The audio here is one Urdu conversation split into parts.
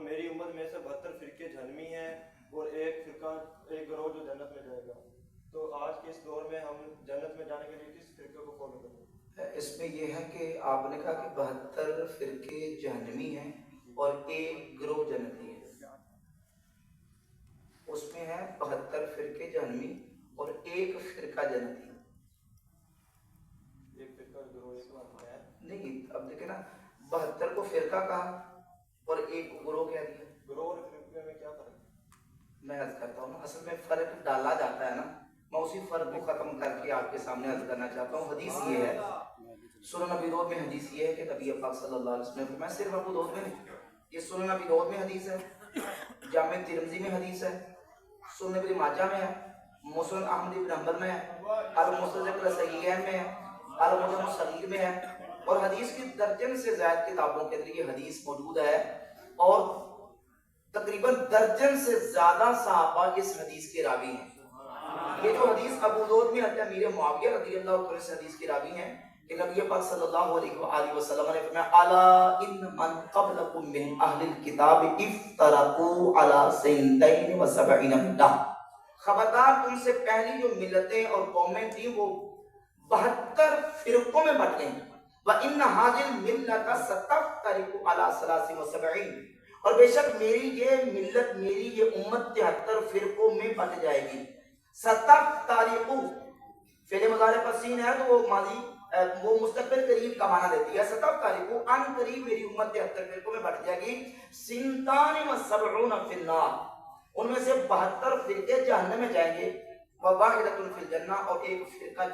میری امت میں سے 72 فرقے جہنمی ہیں اور ایک گروہ جو جنت میں جائے گا. تو آج کے اس دور میں ہم جنت میں جانے کے لیے کس فرقے کو فالو کریں؟ اس میں یہ ہے کہ آپ نے کہا کہ 72 فرقے جہنمی ہیں اور ایک گروہ جنتی ہے. اس میں ہے 72 فرقے جہنمی اور ایک فرقہ جنتی. ایک فرقہ گروہ ایک بات ہے نہیں، اب دیکھیں نا، 72 کو فرقہ کہا اور ایک گروہ کہہ دیا. گروہ اور فرقے میں کیا فرق ہے؟ میں عرض کرتا ہوں نا، اصل میں فرق ڈالا جاتا ہے نا، میں اسی فرق کو ختم کر کے آپ کے سامنے عرض کرنا چاہتا ہوں. حدیث یہ ہے، سنن ابی داؤد میں حدیث یہ ہے کہ نبی پاک صلی اللہ علیہ وسلم، میں صرف ابو داؤد میں نہیں، یہ سنن ابی داؤد میں حدیث ہے، جامع ترمذی میں حدیث ہے، سنن ابن ماجہ میں ہے، مسند احمد بن حنبل میں ہے، المستدرک الصحیحین میں ہے، المعجم الصغیر میں ہے، اور حدیث کی درجن سے زائد کتابوں کے اندر یہ حدیث موجود ہے. اور تقریباً درجن سے زیادہ صحابہ اس حدیث کے راوی ہیں. یہ جو حدیث ابو داؤد میں حضرت امیر معاویہ رضی اللہ عنہ سے حدیث کے راوی ہیں کہ نبی پاک صلی اللہ علیہ وآلہ وسلم نے فرمایا الا ان من قبلکم من اہل الکتاب افترقوا علی 72 ملہ. خبردار، تم سے پہلی جو ملتیں اور قومیں تھیں وہ 72 فرقوں میں بٹ گئیں. وَإِنَّ هَذِهِ الْمِلَّةَ سَتَفْتَرِقُ عَلَى 73، اور بے شک میری یہ ملت، میری یہ امت 73 فرقوں میں بٹ جائے گی. ستفترق فعل مضارع پر سین ہے تو وہ ماضی وہ مستقبل قریب کا معنی دیتی ہے. ستفترق ان قریب میری امت 73 فرقوں میں بٹ جائے گی. 72 فی النار، ان میں سے 72 فرقے جہنم میں جائیں گے. وواحدۃ فی الجنہ، اور ایک فرقہ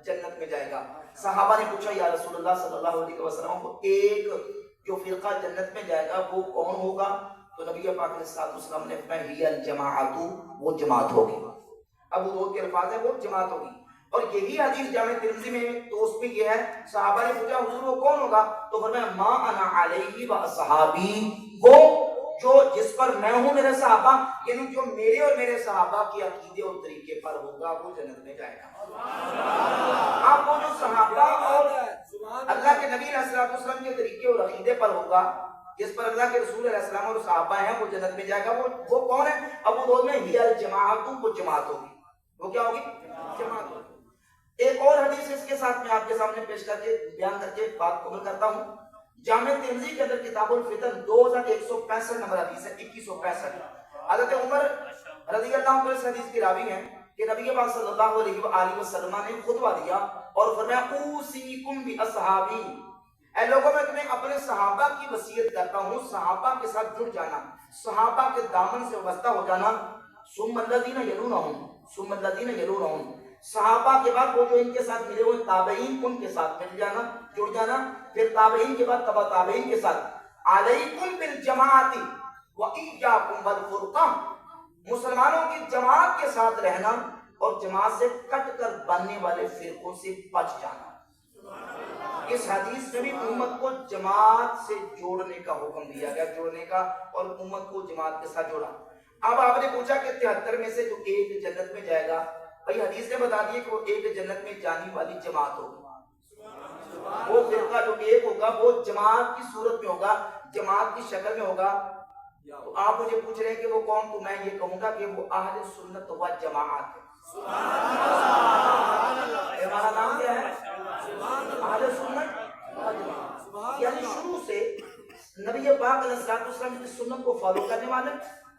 جنت میں جائے گا. صحابہ نے پوچھا یا رسول اللہ صلی اللہ علیہ وسلم کو ایک جو فرقہ جنت میں جائے گا وہ کون ہوگا؟ تو نبی پاک علیہ السلام نے فرمایا ہی الجماعت، وہ جماعت ہوگی. ابو داؤد کے الفاظ ہے وہ جماعت ہوگی. اور یہی حدیث جامع ترمذی میں تو اس میں یہ ہے، صحابہ نے پوچھا حضور وہ کون ہوگا؟ تو فرمایا ما انا علیہ و اصحابی، وہ جو جس پر میں ہوں میرے صحابہ، یعنی جو میرے اور میرے صحابہ کی عقیدے اور طریقے پر ہوگا وہ جنت میں جائے گا. آپ وہ جو صحابہ اور اللہ کے نبی علیہ السلام کے طریقے اور عقیدے پر ہوگا، جس پر اللہ کے رسول علیہ السلام اور صحابہ ہیں، وہ جنت میں جائے گا. وہ کون ہے؟ ابو داؤد میں ہی الجماعت، وہ جماعت ہوگی. وہ کیا ہوگی؟ جماعت ہوگی. ایک اور حدیث اس کے ساتھ میں آپ کے سامنے پیش کر کے بیان کر کے بات مکمل کرتا ہوں. جامع ترمذی کے اندر کتاب الفتن 2165 نمبر حدیث ہے، 2165. حضرت عمر رضی اللہ عنہ اس حدیث کی راوی ہیں کہ نبی پاک صلی اللہ علیہ وآلہ وسلم نے خطبہ دیا اور فرمایا اوصیکم باصحابی، اے لوگوں میں تمہیں اپنے صحابہ کی وصیت کرتا ہوں، صحابہ کے ساتھ جڑ جانا، صحابہ کے دامن سے وابستہ ہو جانا. ثم الذین یلونہم، ثم الذین یلونہم، صحابہ کے بعد وہ جو ان کے ساتھ ملے ہوئے تابعین، ان کے ساتھ مل جانا، جڑ جانا. پھر تابعین کے بعد تبع تابعین کے ساتھ. علیکم بالجماعت وإیاکم والفرقہ، مسلمانوں کی جماعت کے ساتھ رہنا اور جماعت سے کٹ کر بننے والے فرقوں سے بچ جانا. اس حدیث میں بھی امت کو جماعت سے جوڑنے کا حکم دیا گیا، جوڑنے کا، اور امت کو جماعت کے ساتھ جوڑا. اب آپ نے پوچھا کہ 73 میں سے جو ایک جنت میں جائے گا، بھئی حدیث نے بتا دیا کہ وہ ایک جنت میں جانے والی جماعت ہوگی. وہ فرقہ جو ایک ہوگا وہ جماعت کی صورت میں ہوگا، جماعت کی شکل میں ہوگا. تو آپ مجھے پوچھ رہے ہیں کہ وہ کون؟ تو میں یہ کہوں گا کہ وہ اہل سنت و جماعت ہے. ہمارا نام کیا ہے؟ اہل سنت و جماعت. یعنی شروع سے نبی پاک علیہ السلام کی سنت کو فالو کرنے والے،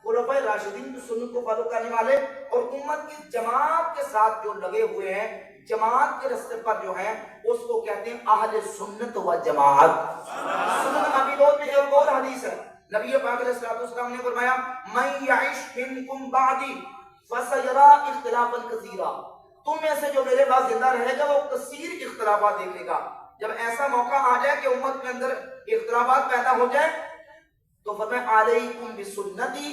خلفائے راشدین کی سنت کو فالو کرنے والے، اور امت کی جماعت کے ساتھ جو لگے ہوئے ہیں، جماعت کے راستے پر جو ہیں، اس کو کہتے ہیں اہل سنت و جماعت. سنن ابی داؤد میں ایک اور حدیث ہے، نبی پاک علیہ السلام نے فرمایا من یعش منکم بعدی فسیرا اختلافا کثیرا، تم میں سے جو میرے بعد زندہ رہے گا وہ کثیر اختلافات دیکھے گا. جب ایسا موقع آ جائے کہ امت کے اندر اختلافات پیدا ہو جائے تو فرمایا علیکم بسنتی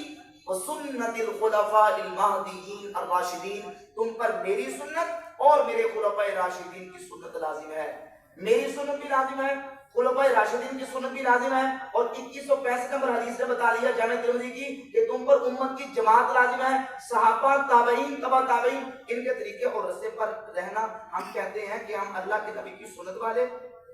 وسنت الخلفاء المہدیین الراشدین، تم پر میری سنت اور میرے خلفاء راشدین کی سنت لازم ہے. میری سنت بھی لازم ہے، خلفاء راشدین کی سنت بھی لازم ہے. اور 2165 نمبر حدیث نے بتا دیا جامع ترمذی کی کہ تم پر امت کی جماعت لازم ہے، صحابہ، تابعین، تبع تابعین، ان کے طریقے اور راستے پر رہنا. ہم کہتے ہیں کہ ہم اللہ کے نبی کی سنت والے،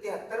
73